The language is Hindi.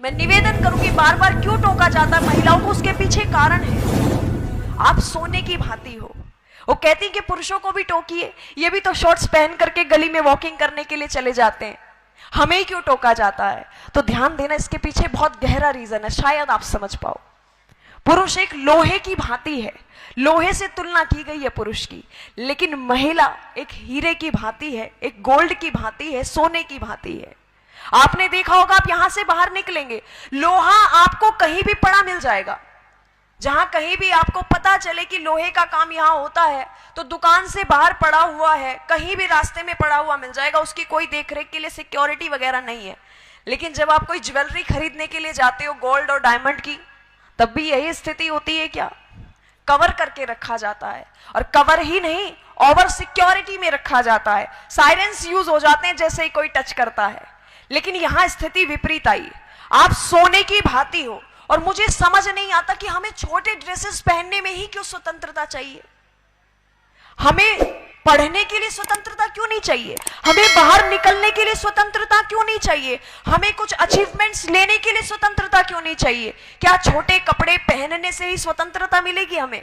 मैं निवेदन करूंगी, बार बार क्यों टोका जाता है महिलाओं को, उसके पीछे कारण है। आप सोने की भांति हो। वो कहती कि पुरुषों को भी टोकिए, ये भी तो शॉर्ट्स पहन करके गली में वॉकिंग करने के लिए चले जाते हैं, हमें ही क्यों टोका जाता है? तो ध्यान देना, इसके पीछे बहुत गहरा रीजन है, शायद आप समझ पाओ। पुरुष एक लोहे की भांति है, लोहे से तुलना की गई है पुरुष की, लेकिन महिला एक हीरे की भांति है, एक गोल्ड की भांति है, सोने की भांति है। आपने देखा होगा, आप यहां से बाहर निकलेंगे, लोहा आपको कहीं भी पड़ा मिल जाएगा। जहां कहीं भी आपको पता चले कि लोहे का काम यहां होता है, तो दुकान से बाहर पड़ा हुआ है, कहीं भी रास्ते में पड़ा हुआ मिल जाएगा, उसकी कोई देखरेख के लिए सिक्योरिटी वगैरह नहीं है। लेकिन जब आप कोई ज्वेलरी खरीदने के लिए जाते हो, गोल्ड और डायमंड की, तब भी यही स्थिति होती है क्या? कवर करके रखा जाता है, और कवर ही नहीं, ओवर सिक्योरिटी में रखा जाता है। साइरेंस यूज हो जाते हैं जैसे ही कोई टच करता है। लेकिन यहां स्थिति विपरीत आई, आप सोने की भांति हो। और मुझे समझ नहीं आता कि हमें छोटे ड्रेसेस पहनने में ही क्यों स्वतंत्रता चाहिए? हमें पढ़ने के लिए स्वतंत्रता क्यों नहीं चाहिए? हमें बाहर निकलने के लिए स्वतंत्रता क्यों नहीं चाहिए? हमें कुछ अचीवमेंट्स लेने के लिए स्वतंत्रता क्यों नहीं चाहिए? क्या छोटे कपड़े पहनने से ही स्वतंत्रता मिलेगी हमें?